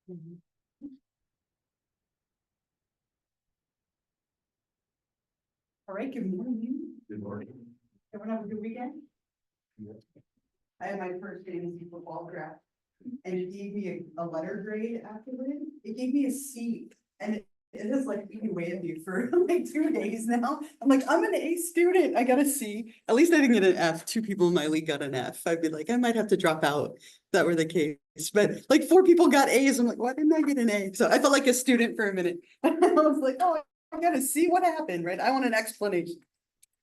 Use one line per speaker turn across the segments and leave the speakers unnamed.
Mhm. All right, good morning.
Good morning.
Everyone have a good weekend? I had my first fantasy football draft and it gave me a letter grade afterward. It gave me a C and it has like eaten away at me for like 2 days now. I'm like, I'm an A student. I got a C. At least I didn't get an F. 2 people in my league got an F. I'd be like, I might have to drop out if that were the case. But like 4 people got A's. I'm like, why didn't I get an A? So I felt like a student for a minute. I was like, oh, I got a C. What happened? Right? I want an explanation.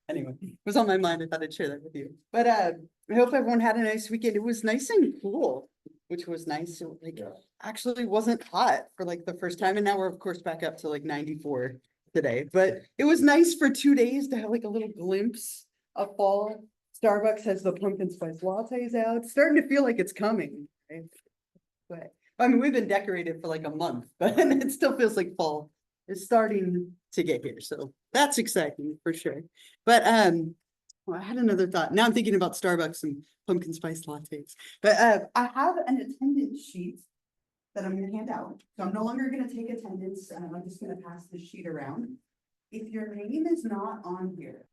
Anyway, it was on my mind. I thought I'd share that with you. But I hope everyone had a nice weekend. It was nice and cool, which was nice. So like actually wasn't hot for like the first time. And now we're of course back up to like 94 today. But it was nice for 2 days to have like a little glimpse of fall. Starbucks has the pumpkin spice lattes out. It's starting to feel like it's coming. Right? But I mean, we've been decorated for like a month, but it still feels like fall is starting to get here. So that's exciting for sure. But well, I had another thought. Now I'm thinking about Starbucks and pumpkin spice lattes. But I have an attendance sheet that I'm gonna hand out. So I'm no longer gonna take attendance. I'm just gonna pass this sheet around. If your name is not on here,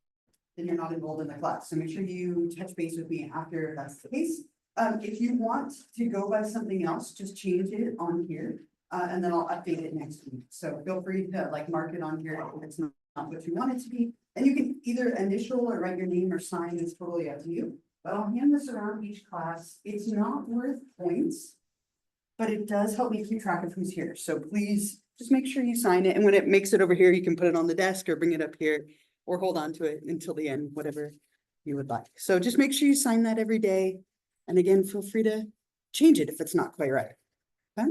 then you're not enrolled in the class. So make sure you touch base with me after that's the case. If you want to go by something else, just change it on here. And then I'll update it next week. So feel free to like mark it on here if it's not what you want it to be. And you can either initial or write your name or sign, it's totally up to you. But I'll hand this around each class. It's not worth points, but it does help me keep track of who's here. So please just make sure you sign it. And when it makes it over here, you can put it on the desk or bring it up here or hold on to it until the end, whatever you would like. So just make sure you sign that every day. And again, feel free to change it if it's not quite right. Okay?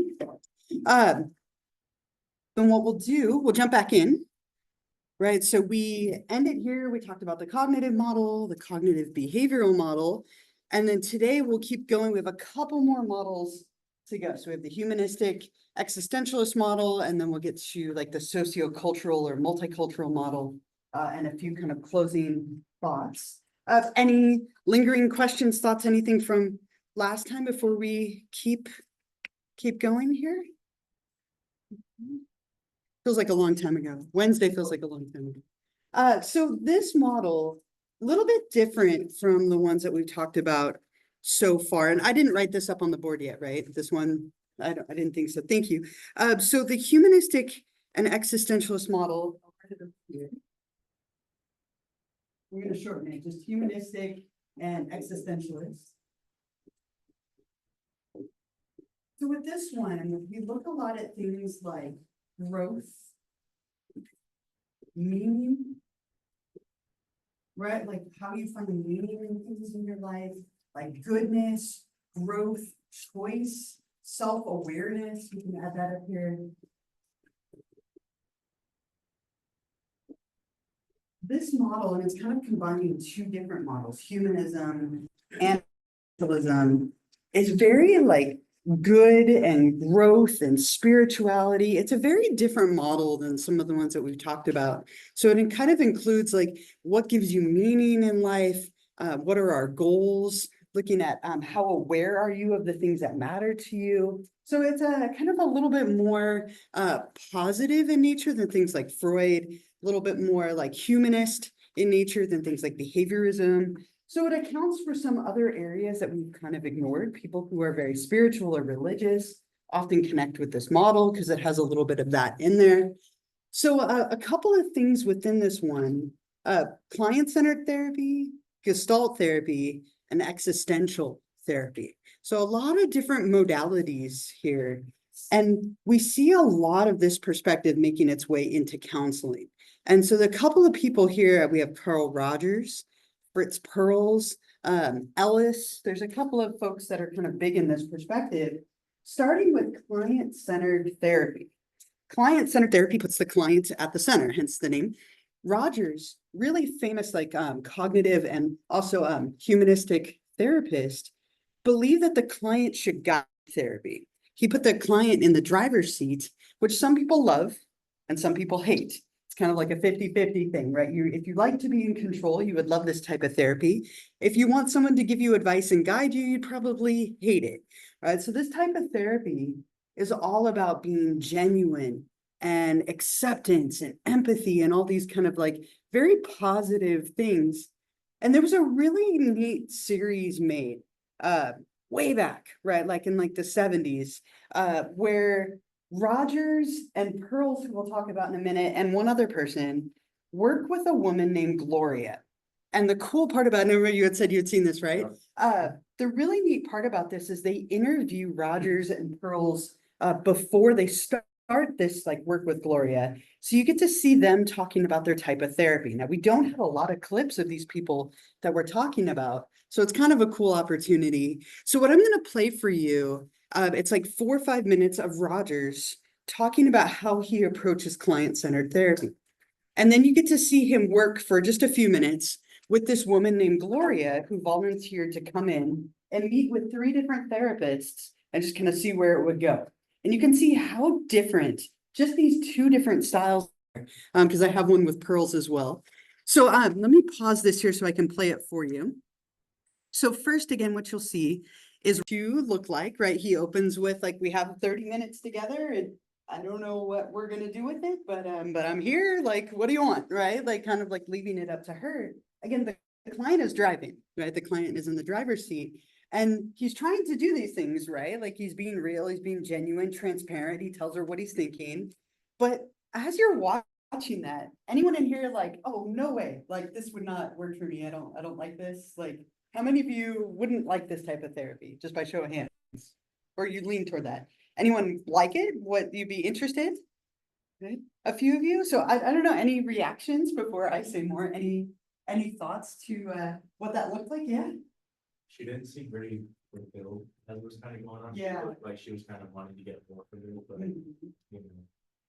Then what we'll do, we'll jump back in. Right, so we ended here, we talked about the cognitive model, the cognitive behavioral model, and then today we'll keep going. We have a couple more models to go. So we have the humanistic existentialist model, and then we'll get to like the sociocultural or multicultural model, and a few kind of closing thoughts. Any lingering questions, thoughts, anything from last time before we keep going here? Feels like a long time ago. Wednesday feels like a long time ago. So this model, a little bit different from the ones that we've talked about so far. And I didn't write this up on the board yet, right? This one, I didn't think so. Thank you. So the humanistic and existentialist model. We're going to shorten it, just humanistic and existentialist. So with this one, we look a lot at things like growth, meaning, right? Like how you find meaning in things in your life, like goodness, growth, choice, self-awareness. We can add that up here. This model, and it's kind of combining two different models, humanism and socialism, is very like good and growth and spirituality. It's a very different model than some of the ones that we've talked about. So it kind of includes like what gives you meaning in life, what are our goals, looking at how aware are you of the things that matter to you. So it's a kind of a little bit more positive in nature than things like Freud, a little bit more like humanist in nature than things like behaviorism. So it accounts for some other areas that we've kind of ignored. People who are very spiritual or religious often connect with this model because it has a little bit of that in there. So a couple of things within this one, client-centered therapy, Gestalt therapy, and existential therapy. So a lot of different modalities here. And we see a lot of this perspective making its way into counseling. And so the couple of people here, we have Carl Rogers, Fritz Perls, Ellis. There's a couple of folks that are kind of big in this perspective, starting with client-centered therapy. Client-centered therapy puts the client at the center, hence the name. Rogers, really famous like cognitive and also humanistic therapist, believe that the client should guide therapy. He put the client in the driver's seat, which some people love and some people hate. Kind of like a 50-50 thing, right? If you like to be in control, you would love this type of therapy. If you want someone to give you advice and guide you, you'd probably hate it, right? So this type of therapy is all about being genuine and acceptance and empathy and all these kind of like very positive things. And there was a really neat series made way back, right? Like in like the 70s, where Rogers and Pearls, who we'll talk about in a minute, and one other person work with a woman named Gloria. And the cool part about it, remember you had said you had seen this, right? The really neat part about this is they interview Rogers and Pearls before they start this like work with Gloria. So you get to see them talking about their type of therapy. Now, we don't have a lot of clips of these people that we're talking about. So it's kind of a cool opportunity. So what I'm going to play for you, it's like 4 or 5 minutes of Rogers talking about how he approaches client-centered therapy. And then you get to see him work for just a few minutes with this woman named Gloria, who volunteered to come in and meet with 3 different therapists and just kind of see where it would go. And you can see how different just these 2 different styles are, because I have one with Pearls as well. So let me pause this here so I can play it for you. So first, again, what you'll see is you look like, right? He opens with like, we have 30 minutes together and I don't know what we're gonna do with it, but I'm here, like, what do you want, right? Like kind of like leaving it up to her. Again, the client is driving, right? The client is in the driver's seat and he's trying to do these things, right? Like he's being real, he's being genuine, transparent. He tells her what he's thinking. But as you're watching that, anyone in here like, oh, no way, like this would not work for me. I don't like this. Like, how many of you wouldn't like this type of therapy, just by show of hands? Or you lean toward that? Anyone like it? What, you'd be interested? Okay. A few of you. So I don't know, any reactions before I say more? Any thoughts to what that looked like? Yeah.
She didn't seem very fulfilled as was kind of going on.
Yeah.
She looked like she was kind of wanting to get more from it, but you know.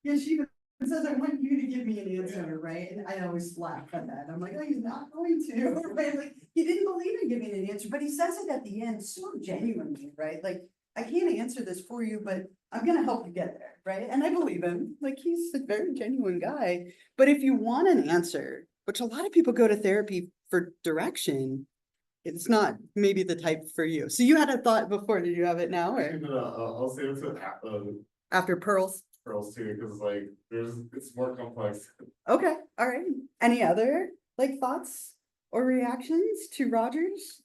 Yeah, she even says, I want you to give me an answer, right? And I always laugh at that. I'm like, oh, he's not going to, right? Like, he didn't believe in giving an answer, but he says it at the end so genuinely, right? Like, I can't answer this for you, but I'm gonna help you get there, right? And I believe him, like, he's a very genuine guy. But if you want an answer, which a lot of people go to therapy for direction, it's not maybe the type for you. So you had a thought before, did you have it now, or
No, I'll say it to
after Pearls?
Pearls too, because like it's more complex.
Okay, all right. Any other like thoughts or reactions to Rogers?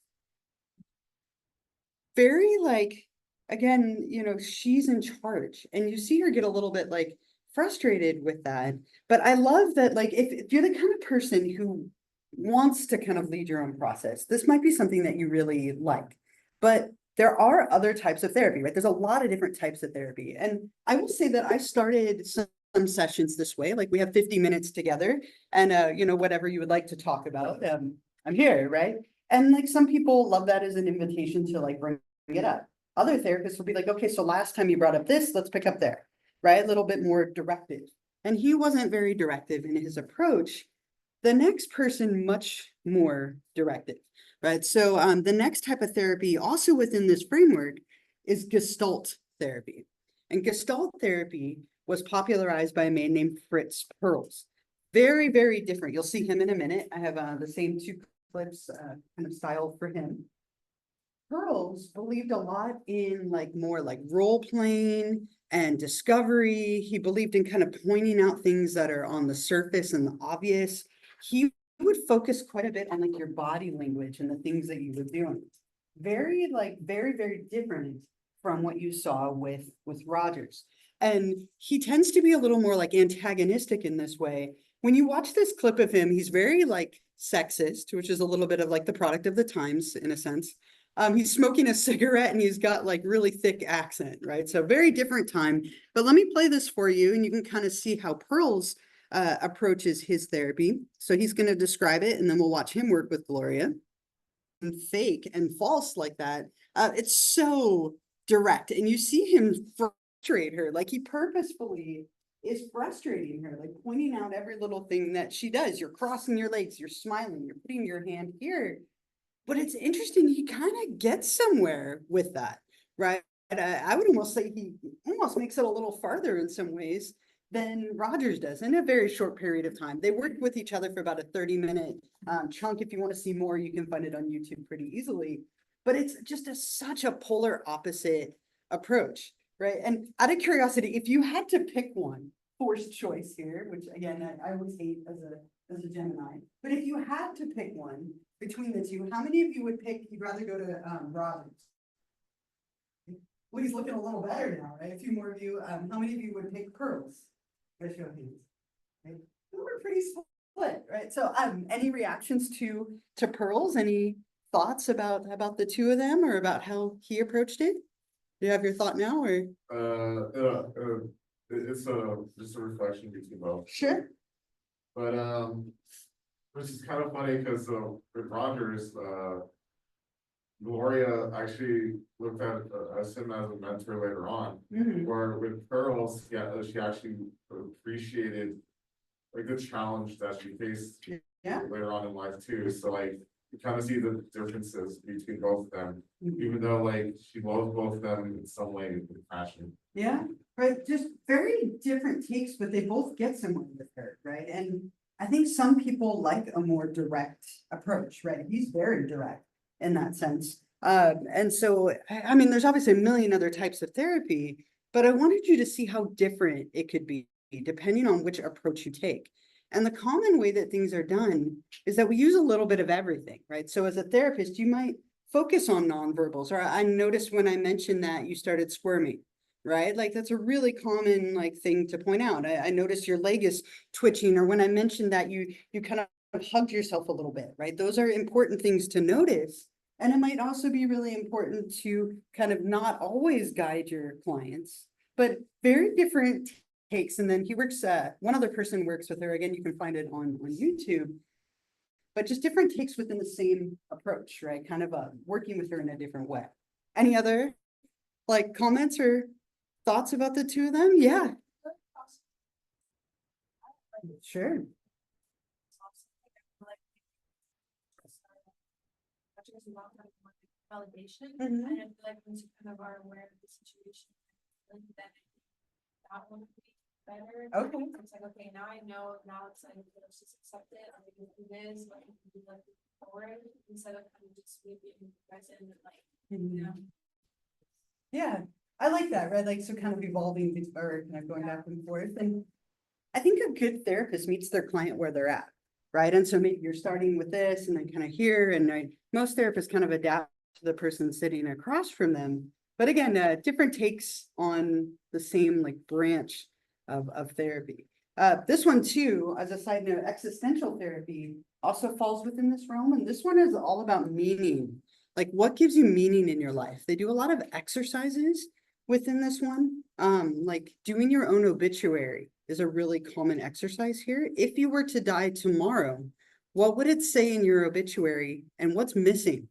Very like, again, you know, she's in charge and you see her get a little bit like frustrated with that. But I love that, like, if you're the kind of person who wants to kind of lead your own process, this might be something that you really like. But there are other types of therapy, right? There's a lot of different types of therapy. And I will say that I started some sessions this way, like we have 50 minutes together and you know, whatever you would like to talk about, I'm here, right? And like some people love that as an invitation to like bring it up. Other therapists will be like, okay, so last time you brought up this, let's pick up there, right? A little bit more directive. And he wasn't very directive in his approach. The next person, much more directive, right? So the next type of therapy also within this framework is Gestalt therapy. And Gestalt therapy was popularized by a man named Fritz Perls. Very, very different. You'll see him in a minute. I have the same 2 clips kind of style for him. Pearls believed a lot in like more like role playing and discovery. He believed in kind of pointing out things that are on the surface and the obvious. He would focus quite a bit on like your body language and the things that you were doing. Very like very, very different from what you saw with Rogers. And he tends to be a little more like antagonistic in this way. When you watch this clip of him, he's very like sexist, which is a little bit of like the product of the times in a sense. He's smoking a cigarette and he's got like really thick accent, right? So very different time. But let me play this for you and you can kind of see how Pearls approaches his therapy. So he's going to describe it and then we'll watch him work with Gloria. And fake and false like that. It's so direct and you see him frustrate her. Like he purposefully is frustrating her, like pointing out every little thing that she does. You're crossing your legs, you're smiling, you're putting your hand here. But it's interesting, he kind of gets somewhere with that, right? And I would almost say he almost makes it a little farther in some ways than Rogers does in a very short period of time. They worked with each other for about a 30-minute chunk. If you want to see more, you can find it on YouTube pretty easily. But it's just such a polar opposite approach, right? And out of curiosity, if you had to pick one, forced choice here, which again, I always hate as a Gemini, but if you had to pick one between the two, how many of you would pick, you'd rather go to, Rogers? Well, he's looking a little better now, right? A few more of you, how many of you would pick Pearls? Let's show hands. Right? We're pretty split, right? So, any reactions to Pearls? Any thoughts about the two of them or about how he approached it? Do you have your thought now or?
It's just a reflection between both.
Sure.
But, which is kind of funny, because, with Rogers, Gloria actually looked at, him as a mentor later on, where with Pearls, yeah, she actually appreciated like the challenge that she faced
Yeah.
later on in life too, so like, you kind of see the differences between both of them, even though like she loves both of them in some way with passion.
Yeah, right, just very different takes, but they both get somewhere with her, right? And I think some people like a more direct approach, right? He's very direct in that sense. And so, I mean, there's obviously a million other types of therapy, but I wanted you to see how different it could be depending on which approach you take. And the common way that things are done is that we use a little bit of everything, right? So as a therapist, you might focus on nonverbals, or I noticed when I mentioned that you started squirming, right? Like that's a really common like thing to point out. I noticed your leg is twitching, or when I mentioned that you kind of hugged yourself a little bit, right? Those are important things to notice. And it might also be really important to kind of not always guide your clients, but very different takes. And then he works, one other person works with her. Again, you can find it on YouTube, but just different takes within the same approach, right? Kind of working with her in a different way. Any other like comments or thoughts about the two of them? Yeah. Sure.
Validation,
Mhm.
and I feel like once you kind of are aware of the situation, then that one would be better.
Okay.
It's like, okay, now I know, now it's like, let's just accept it, I'm gonna do this, like, I can do like forward, instead of kind of just being present and like, you know.
Yeah, I like that, right? Like, so kind of evolving or kind of going back and forth. And I think a good therapist meets their client where they're at, right? And so maybe you're starting with this and then kind of here, and most therapists kind of adapt to the person sitting across from them. But again, different takes on the same like branch of therapy. This one too, as a side note, existential therapy also falls within this realm. And this one is all about meaning. Like what gives you meaning in your life? They do a lot of exercises within this one. Like doing your own obituary is a really common exercise here. If you were to die tomorrow, what would it say in your obituary and what's missing?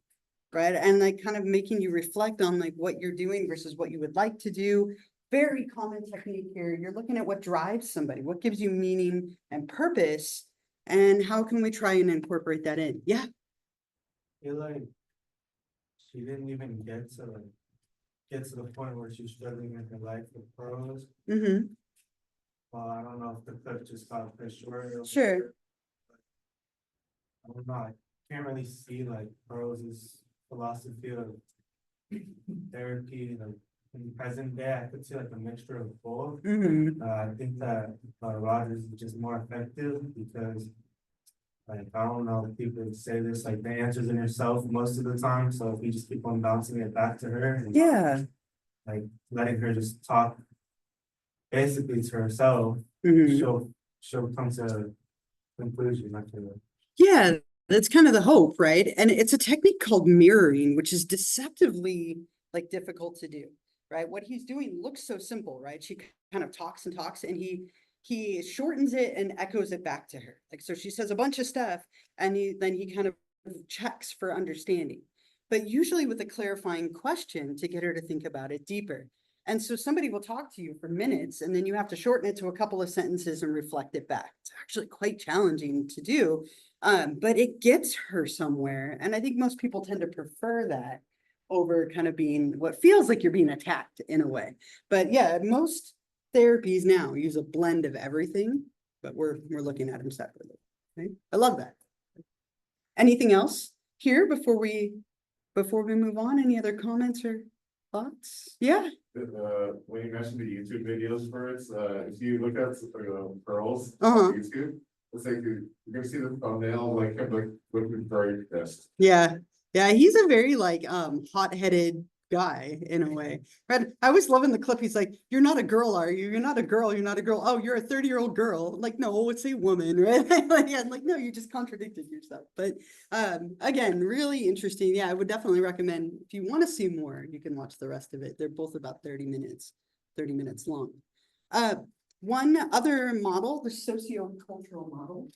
Right? And like kind of making you reflect on like what you're doing versus what you would like to do. Very common technique here. You're looking at what drives somebody, what gives you meaning and purpose, and how can we try and incorporate that in? Yeah.
I feel like she didn't even get to the point where she's struggling in her life with Pearls.
Mm-hmm.
Well, I don't know if the clip just got cut short.
Sure.
I don't know. I can't really see like Pearls' philosophy of therapy, like in the present day. I could see like a mixture of both.
Mm-hmm.
I think that Rogers is just more effective because, like, I don't know if people say this, like, the answer's in herself most of the time. So if we just keep on bouncing it back to her, and,
Yeah.
like, letting her just talk basically to herself,
Mm-hmm.
she'll come to a conclusion. Like,
Yeah, that's kind of the hope, right? And it's a technique called mirroring, which is deceptively like difficult to do, right? What he's doing looks so simple, right? She kind of talks and talks, and he shortens it and echoes it back to her. Like, so she says a bunch of stuff, and then he kind of checks for understanding, but usually with a clarifying question to get her to think about it deeper. And so somebody will talk to you for minutes, and then you have to shorten it to a couple of sentences and reflect it back. It's actually quite challenging to do, but it gets her somewhere. And I think most people tend to prefer that over kind of being what feels like you're being attacked in a way. But yeah, most therapies now use a blend of everything, but we're looking at them separately. Okay? I love that. Anything else here before we move on? Any other comments or
thoughts? Yeah,
When you mentioned the YouTube videos for it, if you look at Pearls
Uh-huh.
on YouTube, it's like you're gonna see the thumbnail, like him like looking very pissed.
yeah, yeah, he's a very like hot-headed guy in a way. But I was loving the clip. He's like, "You're not a girl, are you? You're not a girl. You're not a girl. Oh, you're a 30-year-old girl." Like, no, it's a woman, right? Like, yeah, like, no, you just contradicted yourself. But again, really interesting. Yeah, I would definitely recommend if you want to see more, you can watch the rest of it. They're both about 30 minutes long. One other model, the socio-cultural model.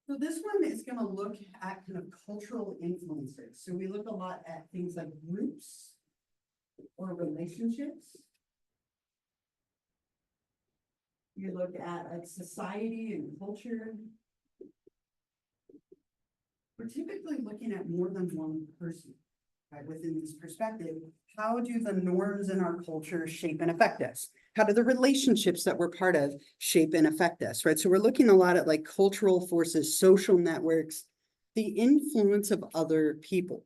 So this one is going to look at kind of cultural influences. So we look a lot at things like groups or relationships. You look at like society and culture. We're typically looking at more than one person, right? Within this perspective, how do the norms in our culture shape and affect us? How do the relationships that we're part of shape and affect us, right? So we're looking a lot at like cultural forces, social networks, the influence of other people.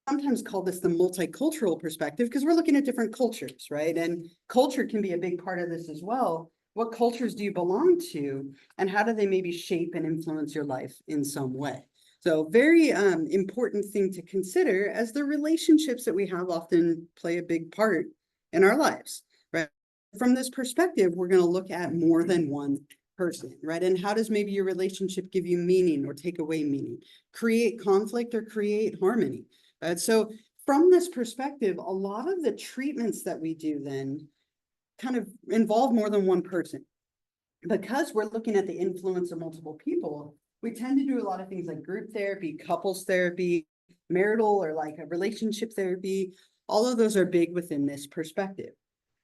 Sometimes call this the multicultural perspective because we're looking at different cultures, right? And culture can be a big part of this as well. What cultures do you belong to, and how do they maybe shape and influence your life in some way? So very important thing to consider, as the relationships that we have often play a big part in our lives, right? From this perspective, we're going to look at more than one person, right? And how does maybe your relationship give you meaning or take away meaning, create conflict or create harmony? So from this perspective, a lot of the treatments that we do then kind of involve more than one person. Because we're looking at the influence of multiple people, we tend to do a lot of things like group therapy, couples therapy, marital or like a relationship therapy. All of those are big within this perspective.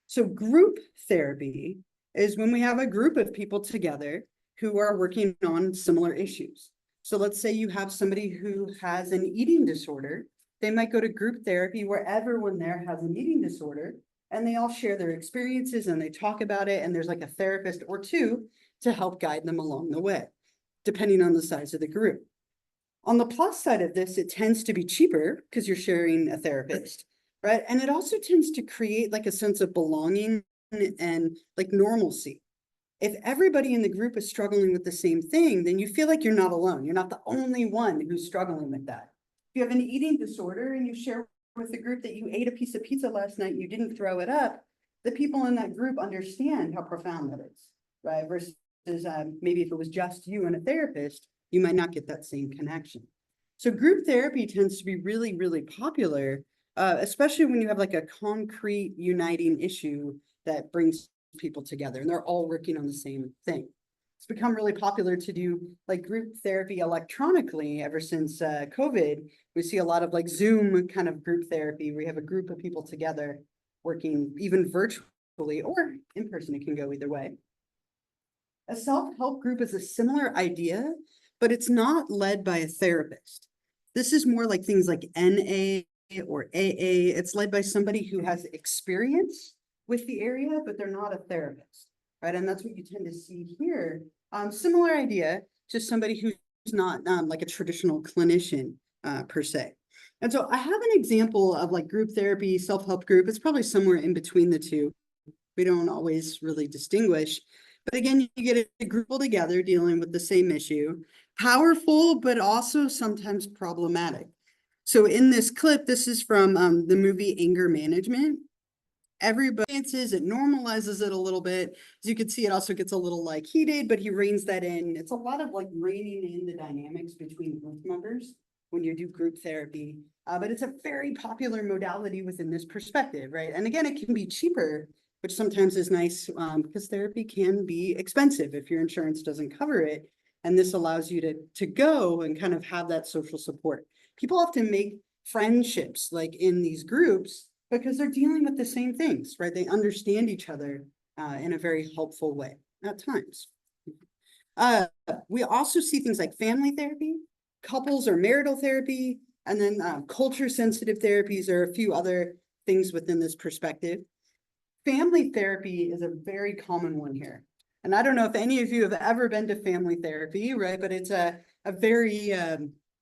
So group therapy is when we have a group of people together who are working on similar issues. So let's say you have somebody who has an eating disorder. They might go to group therapy where everyone there has an eating disorder, and they all share their experiences and they talk about it. And there's like a therapist or two to help guide them along the way, depending on the size of the group. On the plus side of this, it tends to be cheaper because you're sharing a therapist, right? And it also tends to create like a sense of belonging and like normalcy. If everybody in the group is struggling with the same thing, then you feel like you're not alone. You're not the only one who's struggling with that. If you have an eating disorder and you share with the group that you ate a piece of pizza last night, you didn't throw it up, the people in that group understand how profound that is, right? Versus maybe if it was just you and a therapist, you might not get that same connection. So group therapy tends to be really, really popular, especially when you have like a concrete uniting issue that brings people together and they're all working on the same thing. It's become really popular to do like group therapy electronically ever since COVID. We see a lot of like Zoom kind of group therapy where you have a group of people together working even virtually or in person. It can go either way. A self-help group is a similar idea, but it's not led by a therapist. This is more like things like NA or AA. It's led by somebody who has experience with the area, but they're not a therapist, right? And that's what you tend to see here. Similar idea, just somebody who's not like a traditional clinician per se. And so I have an example of like group therapy, self-help group. It's probably somewhere in between the two. We don't always really distinguish. But again, you get a group together dealing with the same issue. Powerful, but also sometimes problematic. So in this clip, this is from the movie Anger Management. Everybody dances, it normalizes it a little bit. As you can see, it also gets a little like heated, but he reins that in. It's a lot of like reining in the dynamics between group members when you do group therapy. But it's a very popular modality within this perspective, right? And again, it can be cheaper, which sometimes is nice because therapy can be expensive if your insurance doesn't cover it. And this allows you to go and kind of have that social support. People often make friendships like in these groups because they're dealing with the same things, right? They understand each other in a very helpful way at times. We also see things like family therapy, couples or marital therapy, and then culture sensitive therapies or a few other things within this perspective. Family therapy is a very common one here. And I don't know if any of you have ever been to family therapy, right? But it's a very, I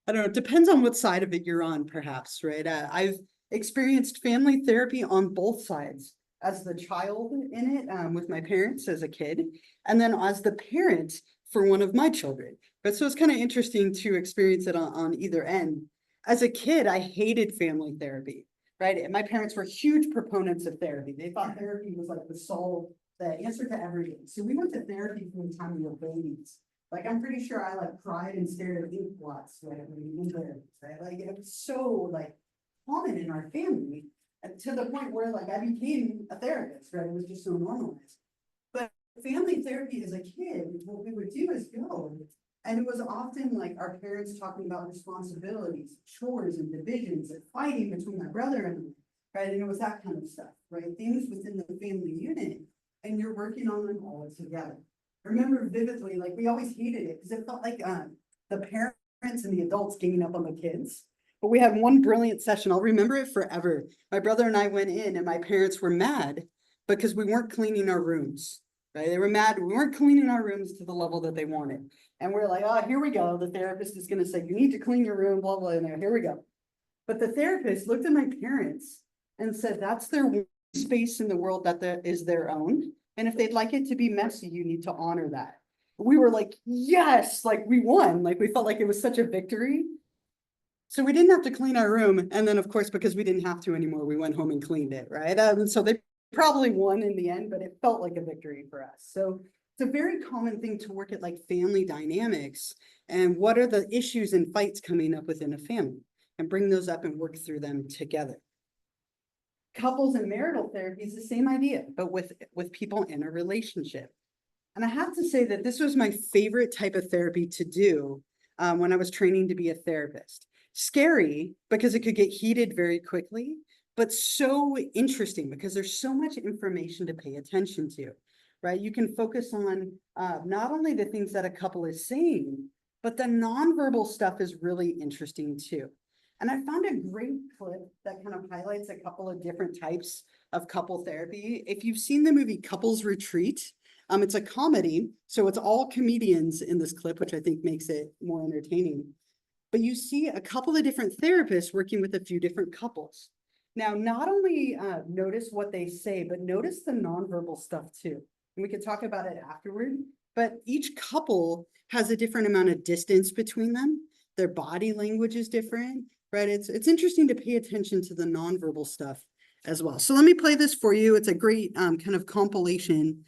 don't know, it depends on what side of it you're on, perhaps, right? I've experienced family therapy on both sides as the child in it, with my parents as a kid, and then as the parent for one of my children. But so it's kind of interesting to experience it on either end. As a kid, I hated family therapy, right? And my parents were huge proponents of therapy. They thought therapy was like the answer to everything. So we went to therapy from the time we were babies. Like, I'm pretty sure I like cried and stared at ink blots, right? When we were there, right? Like, it was so like common in our family, and to the point where like I became a therapist, right? It was just so normalized. But family therapy as a kid, what we would do is go, and it was often like our parents talking about responsibilities, chores and divisions and fighting between my brother and me, right? And it was that kind of stuff, right? Things within the family unit, and you're working on them all together. I remember vividly, like we always hated it because it felt like the parents and the adults ganging up on the kids. But we had one brilliant session. I'll remember it forever. My brother and I went in and my parents were mad because we weren't cleaning our rooms, right? They were mad. We weren't cleaning our rooms to the level that they wanted. And we're like, oh, here we go. The therapist is going to say, you need to clean your room, blah, blah, and here we go. But the therapist looked at my parents and said, that's their one space in the world that is their own. And if they'd like it to be messy, you need to honor that. We were like, yes, like we won. Like we felt like it was such a victory. So we didn't have to clean our room. And then of course, because we didn't have to anymore, we went home and cleaned it, right? So they probably won in the end, but it felt like a victory for us. So it's a very common thing to work at like family dynamics and what are the issues and fights coming up within a family and bring those up and work through them together. Couples and marital therapy is the same idea, but with people in a relationship. And I have to say that this was my favorite type of therapy to do when I was training to be a therapist. Scary because it could get heated very quickly, but so interesting because there's so much information to pay attention to, right? You can focus on not only the things that a couple is saying, but the nonverbal stuff is really interesting too. And I found a great clip that kind of highlights a couple of different types of couple therapy. If you've seen the movie Couples Retreat, it's a comedy, so it's all comedians in this clip, which I think makes it more entertaining. But you see a couple of different therapists working with a few different couples. Now, not only notice what they say, but notice the nonverbal stuff too. And we could talk about it afterward, but each couple has a different amount of distance between them. Their body language is different, right? It's interesting to pay attention to the nonverbal stuff as well. So let me play this for you. It's a great kind of compilation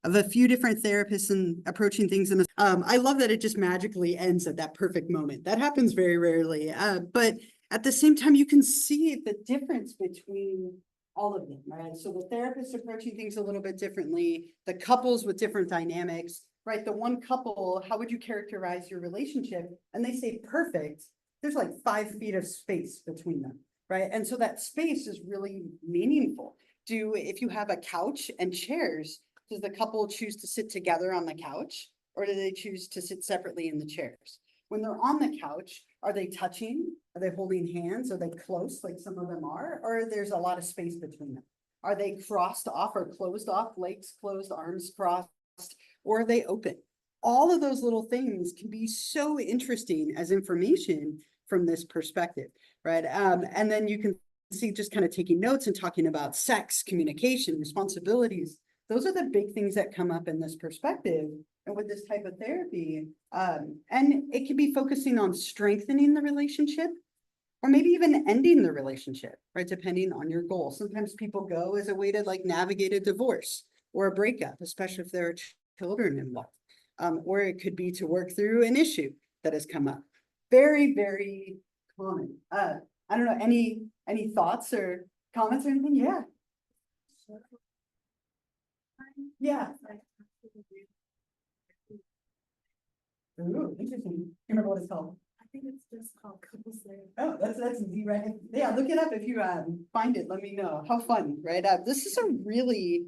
of a few different therapists and approaching things. And I love that it just magically ends at that perfect moment. That happens very rarely. But at the same time, you can see the difference between all of them, right? So the therapists approaching things a little bit differently, the couples with different dynamics, right? The one couple, how would you characterize your relationship? And they say perfect. There's like 5 feet of space between them, right? And so that space is really meaningful. If you have a couch and chairs, does the couple choose to sit together on the couch or do they choose to sit separately in the chairs? When they're on the couch, are they touching? Are they holding hands? Are they close like some of them are? Or there's a lot of space between them? Are they crossed off or closed off, legs closed, arms crossed, or are they open? All of those little things can be so interesting as information from this perspective, right? And then you can see just kind of taking notes and talking about sex, communication, responsibilities. Those are the big things that come up in this perspective and with this type of therapy. And it can be focusing on strengthening the relationship or maybe even ending the relationship, right? Depending on your goal. Sometimes people go as a way to like navigate a divorce or a breakup, especially if there are children involved. Or it could be to work through an issue that has come up. Very, very common. I don't know, any thoughts or comments or anything? Yeah. Yeah. Ooh, interesting. You remember what it's called?
I think it's just called couples therapy.
Oh, that's easy, right? Yeah, look it up if you find it. Let me know. How fun, right? This is a really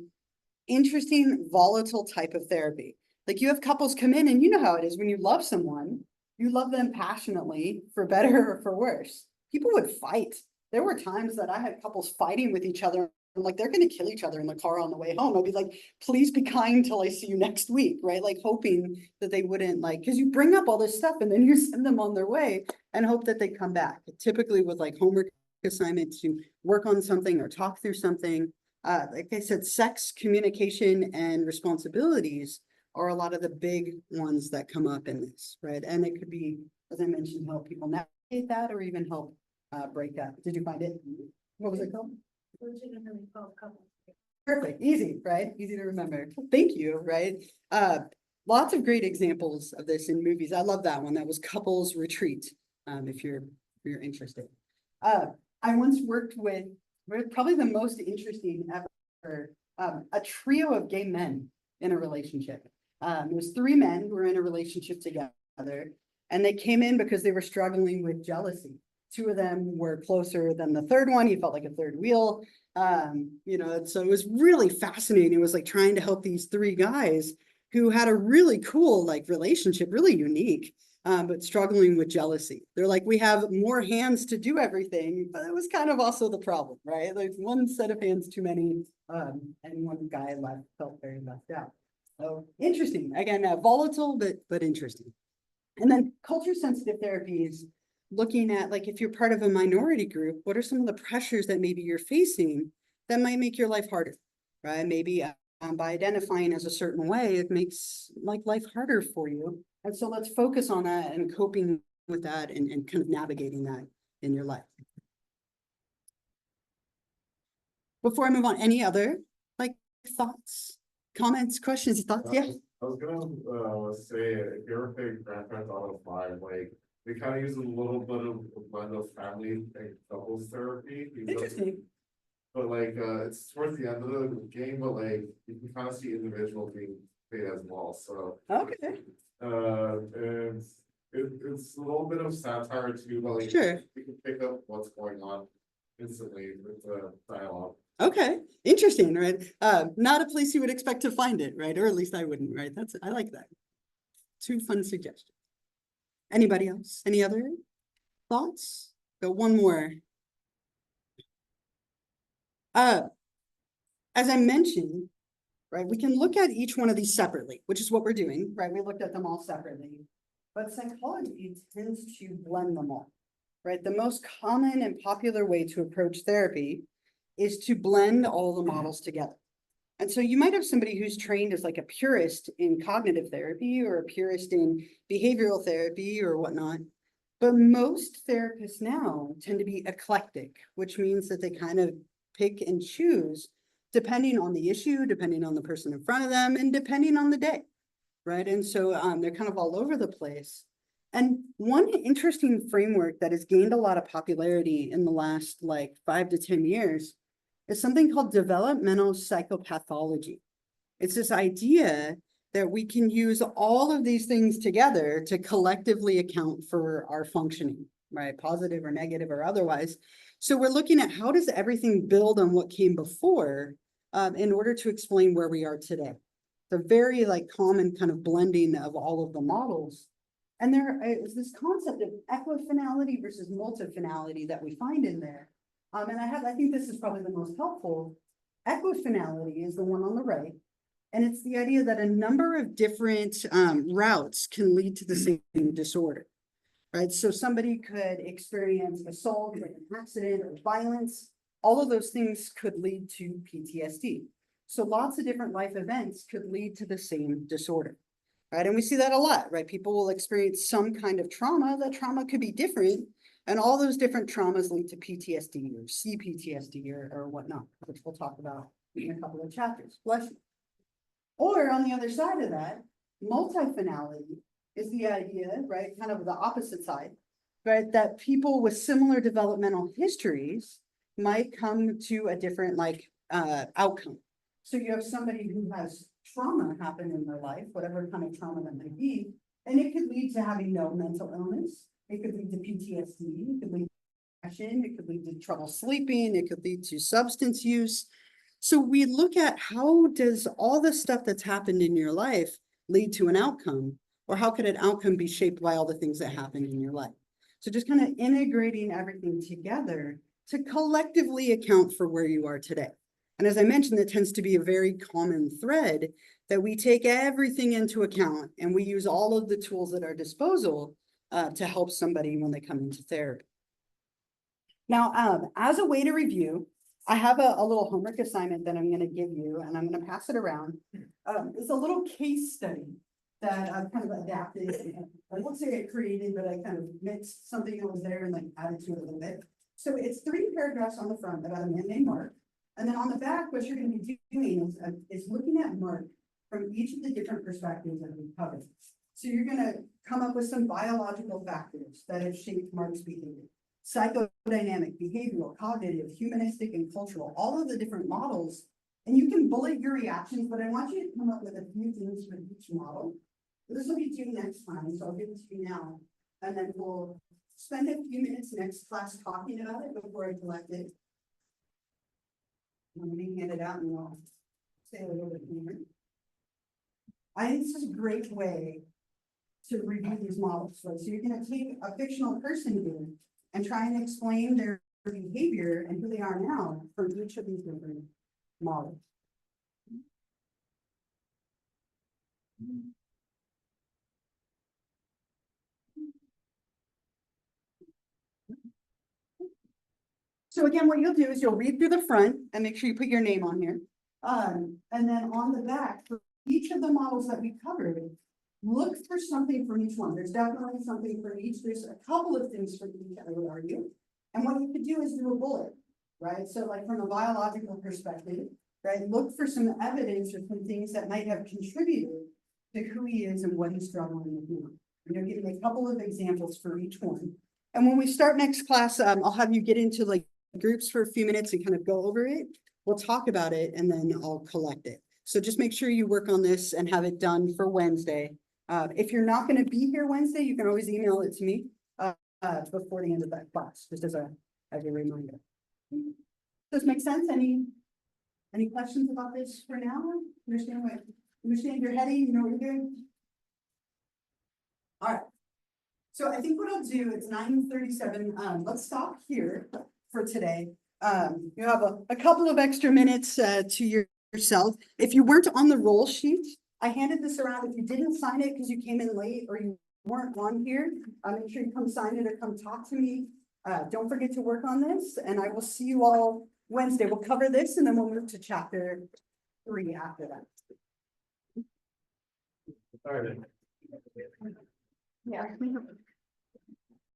interesting, volatile type of therapy. Like you have couples come in and you know how it is when you love someone, you love them passionately for better or for worse. People would fight. There were times that I had couples fighting with each other like, they're gonna kill each other in the car on the way home. I'll be like, please be kind till I see you next week, right? Like hoping that they wouldn't like, because you bring up all this stuff and then you send them on their way and hope that they come back. Typically with like homework assignments to work on something or talk through something. Like I said, sex, communication, and responsibilities are a lot of the big ones that come up in this, right? And it could be, as I mentioned, help people navigate that or even help break that. Did you find it? What was it called?
Legitimately called couple.
Perfect, easy, right? Easy to remember. Thank you, right? Lots of great examples of this in movies. I love that one. That was Couples Retreat, if you're interested. I once worked with probably the most interesting ever, a trio of gay men in a relationship. It was 3 men who were in a relationship together, and they came in because they were struggling with jealousy. 2 of them were closer than the third one. He felt like a third wheel. You know, so it was really fascinating. It was like trying to help these 3 guys who had a really cool like relationship, really unique, but struggling with jealousy. They're like, we have more hands to do everything, but it was kind of also the problem, right? Like 1 set of hands too many, and 1 guy felt very left out. So interesting. Again, volatile, but interesting. And then culture sensitive therapies, looking at like, if you're part of a minority group, what are some of the pressures that maybe you're facing that might make your life harder, right? Maybe by identifying as a certain way, it makes like life harder for you. And so let's focus on that and coping with that and kind of navigating that in your life. Before I move on, any other like thoughts, comments, questions, thoughts? Yeah.
I was gonna say, if you ever play Grand Theft Auto 5, like, they kind of use a little bit of a blend of family and couples therapy.
Interesting.
But like, it's towards the end of the game, but like, you can kind of see individuals being paid as well, so.
Okay.
And it's a little bit of satire too, but like.
Sure.
You can pick up what's going on instantly with the dialogue.
Okay, interesting, right? Not a place you would expect to find it, right? Or at least I wouldn't, right? I like that. 2 fun suggestions. Anybody else? Any other thoughts? Got 1 more. As I mentioned, right, we can look at each one of these separately, which is what we're doing, right? We looked at them all separately, but psychology tends to blend them all, right? The most common and popular way to approach therapy is to blend all the models together. And so you might have somebody who's trained as like a purist in cognitive therapy or a purist in behavioral therapy or whatnot. But most therapists now tend to be eclectic, which means that they kind of pick and choose depending on the issue, depending on the person in front of them, and depending on the day, right? And so they're kind of all over the place. And one interesting framework that has gained a lot of popularity in the last like 5 to 10 years is something called developmental psychopathology. It's this idea that we can use all of these things together to collectively account for our functioning, right? Positive or negative or otherwise. So we're looking at how does everything build on what came before in order to explain where we are today. The very like common kind of blending of all of the models. And there is this concept of equifinality versus multifinality that we find in there. And I think this is probably the most helpful. Equifinality is the one on the right. And it's the idea that a number of different routes can lead to the same disorder, right? So somebody could experience assault, like an accident or violence. All of those things could lead to PTSD. So lots of different life events could lead to the same disorder, right? And we see that a lot, right? People will experience some kind of trauma. That trauma could be different. And all those different traumas lead to PTSD or CPTSD or whatnot, which we'll talk about in a couple of chapters. Bless you. Or on the other side of that, multifinality is the idea, right? Kind of the opposite side, right? That people with similar developmental histories might come to a different outcome. So you have somebody who has trauma happen in their life, whatever kind of trauma that may be, and it could lead to having no mental illness. It could lead to PTSD, it could lead to depression, it could lead to trouble sleeping, it could lead to substance use. So we look at how does all the stuff that's happened in your life lead to an outcome, or how could an outcome be shaped by all the things that happen in your life? So just kind of integrating everything together to collectively account for where you are today. And as I mentioned, that tends to be a very common thread, that we take everything into account and we use all of the tools at our disposal to help somebody when they come into therapy. Now, as a way to review, I have a little homework assignment that I'm gonna give you, and I'm gonna pass it around. It's a little case study that I've kind of adapted. I won't say I created, but I kind of mixed something that was there and like added to it a little bit. So it's 3 paragraphs on the front about a man named Mark. And then on the back, what you're gonna be doing is looking at Mark from each of the different perspectives that we've covered. So you're gonna come up with some biological factors that have shaped Mark's behavior. Psychodynamic, behavioral, cognitive, humanistic, and cultural, all of the different models. And you can bullet your reactions, but I want you to come up with a few things for each model. This will be due next time, so I'll give it to you now. And then we'll spend a few minutes next class talking about it before I collect it. I'm gonna hand it out and we'll say a little bit more. I think this is a great way to review these models. So you're gonna take a fictional person here and try and explain their behavior and who they are now from each of these different models. So again, what you'll do is you'll read through the front and make sure you put your name on here. And then on the back, for each of the models that we covered, look for something from each one. There's definitely something for each. There's a couple of things for each, I would argue. And what you could do is do a bullet, right? So like from a biological perspective, right? Look for some evidence or some things that might have contributed to who he is and what he's struggling with now. You're giving a couple of examples for each one. And when we start next class, I'll have you get into like groups for a few minutes and kind of go over it. We'll talk about it and then I'll collect it. So just make sure you work on this and have it done for Wednesday. If you're not going to be here Wednesday, you can always email it to me before the end of that class, just as a reminder. Does this make sense? Any questions about this for now? Understand you're heading, you know what you're doing? All right. So I think what I'll do, it's 9:37. Let's stop here for today. You have a couple of extra minutes to yourself. If you weren't on the roll sheet, I handed this around. If you didn't sign it because you came in late or you weren't on here, make sure you come sign it or come talk to me. Don't forget to work on this, and I will see you all Wednesday. We'll cover this and then we'll move to chapter 3 after that.
Started.
Yeah.